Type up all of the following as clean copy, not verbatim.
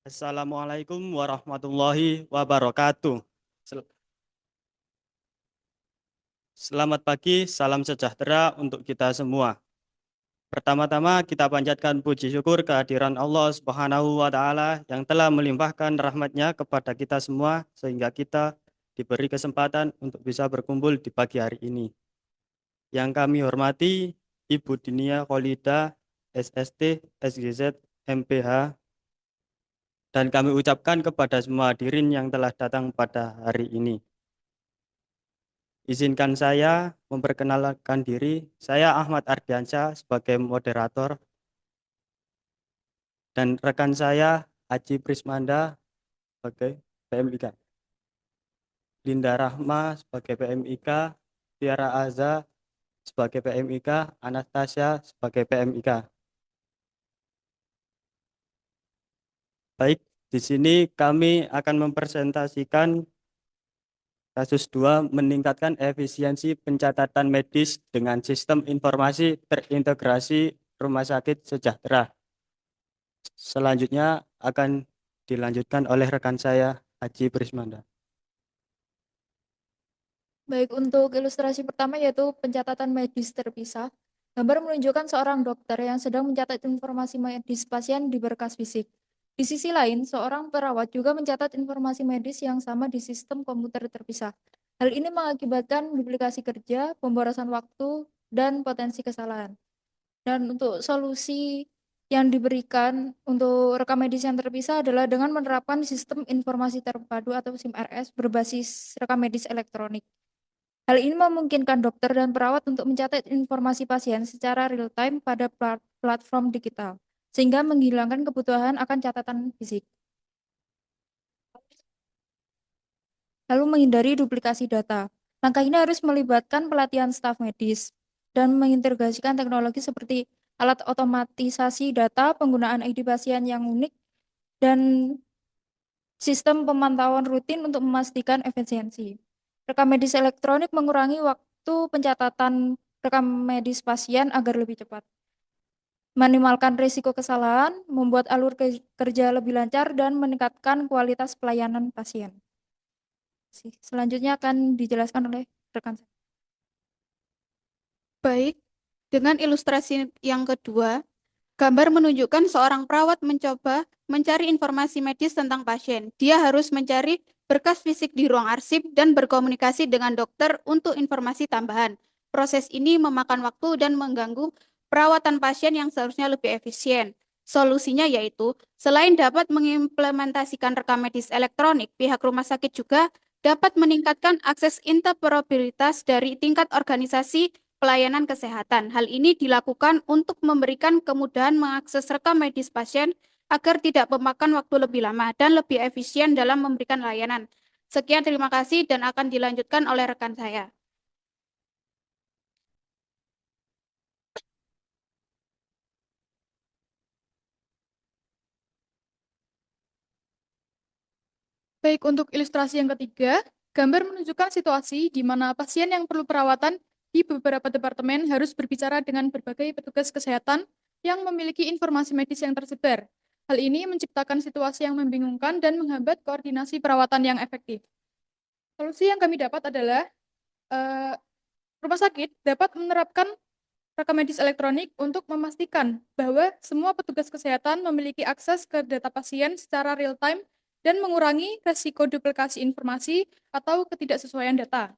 Assalamualaikum warahmatullahi wabarakatuh. Sel- Selamat pagi, salam sejahtera untuk kita semua. Pertama-tama kita panjatkan puji syukur kehadiran Allah Subhanahu wa Ta'ala yang telah melimpahkan rahmat-Nya kepada kita semua sehingga kita diberi kesempatan untuk bisa berkumpul di pagi hari ini. Yang kami hormati Ibu Dinia Kholida, SST, SGZ, MPH, dan kami ucapkan kepada semua hadirin yang telah datang pada hari ini. Izinkan saya memperkenalkan diri. Saya Ahmad Ardiansyah sebagai moderator dan rekan saya Aji Prismanda sebagai PMIK, Linda Rahma sebagai PMIK, Tiara Aza sebagai PMIK, Anastasia sebagai PMIK. Baik, di sini kami akan mempresentasikan kasus 2, meningkatkan efisiensi pencatatan medis dengan sistem informasi terintegrasi Rumah Sakit Sejahtera. Selanjutnya akan dilanjutkan oleh rekan saya, Aji Prismanda. Baik, untuk ilustrasi pertama yaitu pencatatan medis terpisah. Gambar menunjukkan seorang dokter yang sedang mencatat informasi medis pasien di berkas fisik. Di sisi lain, seorang perawat juga mencatat informasi medis yang sama di sistem komputer terpisah. Hal ini mengakibatkan duplikasi kerja, pemborosan waktu, dan potensi kesalahan. Dan untuk solusi yang diberikan untuk rekam medis yang terpisah adalah dengan menerapkan sistem informasi terpadu atau SIM-RS berbasis rekam medis elektronik. Hal ini memungkinkan dokter dan perawat untuk mencatat informasi pasien secara real-time pada platform digital, sehingga menghilangkan kebutuhan akan catatan fisik. Lalu menghindari duplikasi data. Langkah ini harus melibatkan pelatihan staf medis dan mengintegrasikan teknologi seperti alat otomatisasi data, penggunaan ID pasien yang unik, dan sistem pemantauan rutin untuk memastikan efisiensi. Rekam medis elektronik mengurangi waktu pencatatan rekam medis pasien agar lebih cepat. Minimalkan risiko kesalahan, membuat alur kerja lebih lancar, dan meningkatkan kualitas pelayanan pasien. Selanjutnya akan dijelaskan oleh rekan saya. Baik, dengan ilustrasi yang kedua, gambar menunjukkan seorang perawat mencoba mencari informasi medis tentang pasien. Dia harus mencari berkas fisik di ruang arsip dan berkomunikasi dengan dokter untuk informasi tambahan. Proses ini memakan waktu dan mengganggu perawatan pasien yang seharusnya lebih efisien. Solusinya yaitu, selain dapat mengimplementasikan rekam medis elektronik, pihak rumah sakit juga dapat meningkatkan akses interoperabilitas dari tingkat organisasi pelayanan kesehatan. Hal ini dilakukan untuk memberikan kemudahan mengakses rekam medis pasien agar tidak memakan waktu lebih lama dan lebih efisien dalam memberikan layanan. Sekian, terima kasih dan akan dilanjutkan oleh rekan saya. Baik, untuk ilustrasi yang ketiga, gambar menunjukkan situasi di mana pasien yang perlu perawatan di beberapa departemen harus berbicara dengan berbagai petugas kesehatan yang memiliki informasi medis yang tersebar. Hal ini menciptakan situasi yang membingungkan dan menghambat koordinasi perawatan yang efektif. Solusi yang kami dapat adalah eh, rumah sakit dapat menerapkan rekam medis elektronik untuk memastikan bahwa semua petugas kesehatan memiliki akses ke data pasien secara real-time dan mengurangi resiko duplikasi informasi atau ketidaksesuaian data.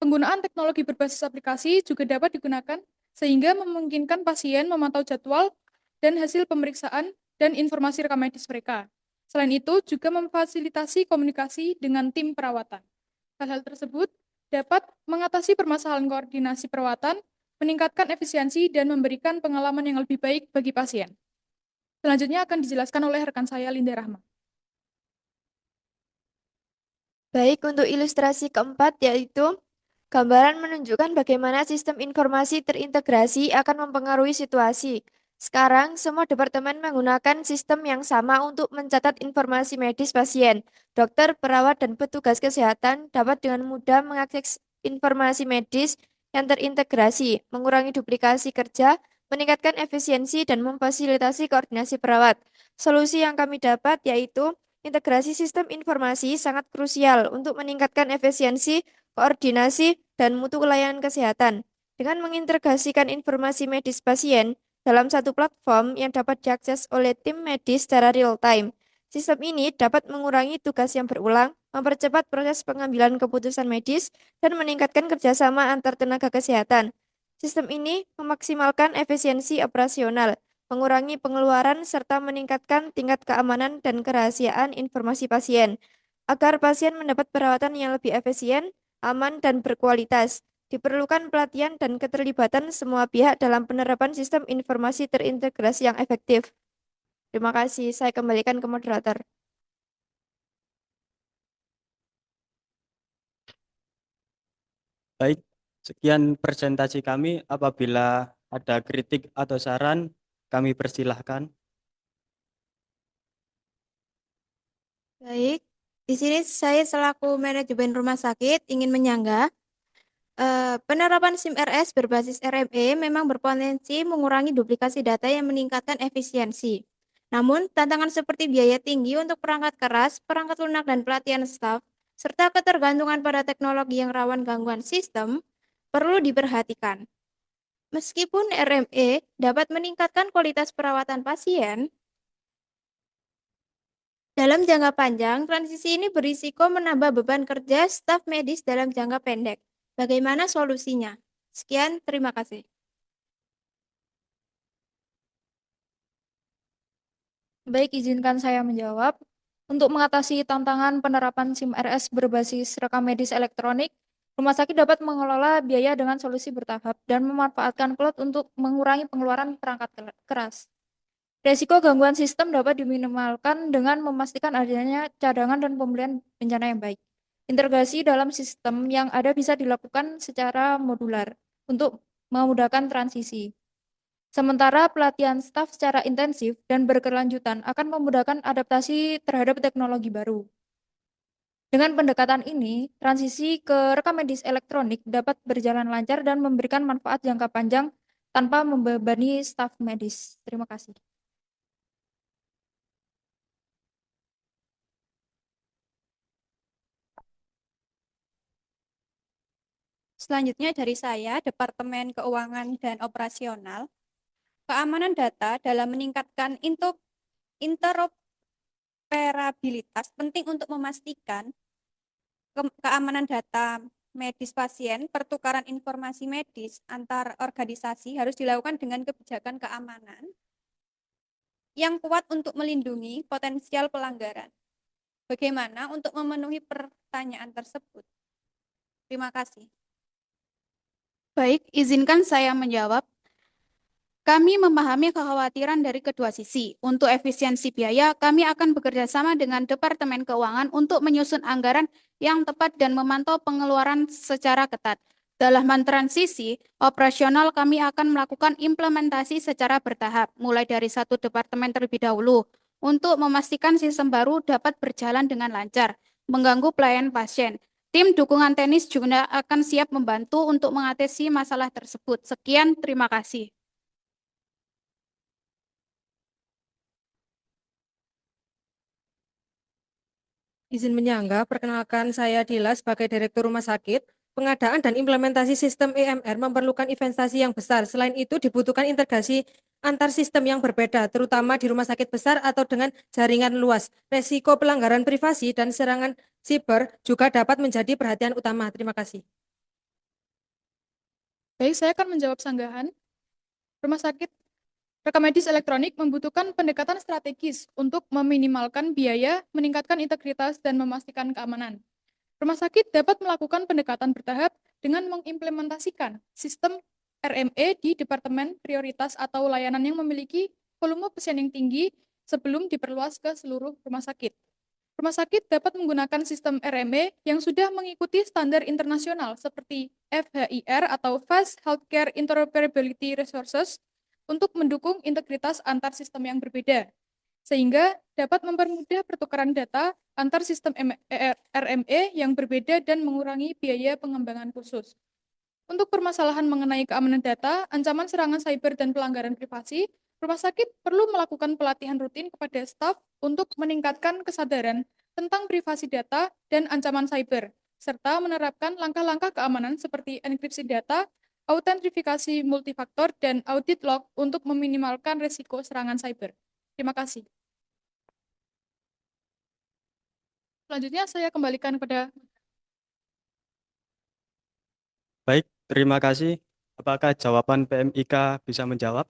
Penggunaan teknologi berbasis aplikasi juga dapat digunakan sehingga memungkinkan pasien memantau jadwal dan hasil pemeriksaan dan informasi rekam medis mereka. Selain itu, juga memfasilitasi komunikasi dengan tim perawatan. Hal-hal tersebut dapat mengatasi permasalahan koordinasi perawatan, meningkatkan efisiensi, dan memberikan pengalaman yang lebih baik bagi pasien. Selanjutnya akan dijelaskan oleh rekan saya, Linda Rahma. Baik, untuk ilustrasi keempat yaitu gambaran menunjukkan bagaimana sistem informasi terintegrasi akan mempengaruhi situasi. Sekarang, semua departemen menggunakan sistem yang sama untuk mencatat informasi medis pasien. Dokter, perawat, dan petugas kesehatan dapat dengan mudah mengakses informasi medis yang terintegrasi, mengurangi duplikasi kerja, meningkatkan efisiensi dan memfasilitasi koordinasi perawat. Solusi yang kami dapat yaitu integrasi sistem informasi sangat krusial untuk meningkatkan efisiensi, koordinasi, dan mutu layanan kesehatan. Dengan mengintegrasikan informasi medis pasien dalam satu platform yang dapat diakses oleh tim medis secara real-time, sistem ini dapat mengurangi tugas yang berulang, mempercepat proses pengambilan keputusan medis, dan meningkatkan kerjasama antar tenaga kesehatan. Sistem ini memaksimalkan efisiensi operasional, mengurangi pengeluaran, serta meningkatkan tingkat keamanan dan kerahasiaan informasi pasien, agar pasien mendapat perawatan yang lebih efisien, aman, dan berkualitas. Diperlukan pelatihan dan keterlibatan semua pihak dalam penerapan sistem informasi terintegrasi yang efektif. Terima kasih, saya kembalikan ke moderator. Baik, sekian presentasi kami. Apabila ada kritik atau saran, kami persilahkan. Baik, di sini saya selaku manajemen rumah sakit ingin menyanggah penerapan SIM RS berbasis RME memang berpotensi mengurangi duplikasi data yang meningkatkan efisiensi. Namun, tantangan seperti biaya tinggi untuk perangkat keras, perangkat lunak, dan pelatihan staf, serta ketergantungan pada teknologi yang rawan gangguan sistem, perlu diperhatikan. Meskipun RME dapat meningkatkan kualitas perawatan pasien, dalam jangka panjang, transisi ini berisiko menambah beban kerja staf medis dalam jangka pendek. Bagaimana solusinya? Sekian, terima kasih. Baik, izinkan saya menjawab. Untuk mengatasi tantangan penerapan SIM RS berbasis rekam medis elektronik, rumah sakit dapat mengelola biaya dengan solusi bertahap dan memanfaatkan cloud untuk mengurangi pengeluaran perangkat keras. Resiko gangguan sistem dapat diminimalkan dengan memastikan adanya cadangan dan pemulihan bencana yang baik. Integrasi dalam sistem yang ada bisa dilakukan secara modular untuk memudahkan transisi. Sementara pelatihan staf secara intensif dan berkelanjutan akan memudahkan adaptasi terhadap teknologi baru. Dengan pendekatan ini, transisi ke rekam medis elektronik dapat berjalan lancar dan memberikan manfaat jangka panjang tanpa membebani staf medis. Terima kasih. Selanjutnya dari saya, Departemen Keuangan dan Operasional. Keamanan data dalam meningkatkan interoperabilitas penting untuk memastikan keamanan data medis pasien, pertukaran informasi medis antar organisasi harus dilakukan dengan kebijakan keamanan yang kuat untuk melindungi potensial pelanggaran. Bagaimana untuk memenuhi pertanyaan tersebut? Terima kasih. Baik, izinkan saya menjawab. Kami memahami kekhawatiran dari kedua sisi. Untuk efisiensi biaya, kami akan bekerja sama dengan Departemen Keuangan untuk menyusun anggaran yang tepat dan memantau pengeluaran secara ketat. Dalam transisi operasional, kami akan melakukan implementasi secara bertahap, mulai dari satu departemen terlebih dahulu, untuk memastikan sistem baru dapat berjalan dengan lancar, mengganggu pelayanan pasien. Tim dukungan teknis juga akan siap membantu untuk mengatasi masalah tersebut. Sekian, terima kasih. Izin menyanggah, perkenalkan saya Dila sebagai Direktur Rumah Sakit. Pengadaan dan implementasi sistem EMR memerlukan investasi yang besar. Selain itu dibutuhkan integrasi antar sistem yang berbeda, terutama di rumah sakit besar atau dengan jaringan luas. Resiko pelanggaran privasi dan serangan siber juga dapat menjadi perhatian utama. Terima kasih. Baik, saya akan menjawab sanggahan. Rumah sakit rekam medis elektronik membutuhkan pendekatan strategis untuk meminimalkan biaya, meningkatkan integritas, dan memastikan keamanan. Rumah sakit dapat melakukan pendekatan bertahap dengan mengimplementasikan sistem RME di departemen prioritas atau layanan yang memiliki volume pasien yang tinggi sebelum diperluas ke seluruh rumah sakit. Rumah sakit dapat menggunakan sistem RME yang sudah mengikuti standar internasional seperti FHIR atau Fast Healthcare Interoperability Resources untuk mendukung integritas antar sistem yang berbeda, sehingga dapat mempermudah pertukaran data antar sistem RME yang berbeda dan mengurangi biaya pengembangan khusus. Untuk permasalahan mengenai keamanan data, ancaman serangan cyber dan pelanggaran privasi, rumah sakit perlu melakukan pelatihan rutin kepada staf untuk meningkatkan kesadaran tentang privasi data dan ancaman cyber, serta menerapkan langkah-langkah keamanan seperti enkripsi data, autentifikasi multifaktor, dan audit log untuk meminimalkan risiko serangan cyber. Terima kasih. Selanjutnya saya kembalikan kepada Baik, terima kasih. Apakah jawaban PMIK bisa menjawab?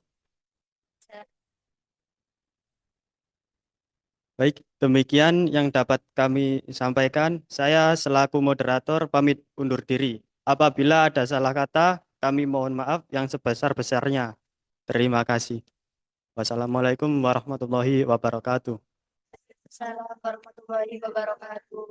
Baik, demikian yang dapat kami sampaikan. Saya selaku moderator pamit undur diri. Apabila ada salah kata, kami mohon maaf yang sebesar-besarnya. Terima kasih. Wassalamualaikum warahmatullahi wabarakatuh. Assalamualaikum warahmatullahi wabarakatuh.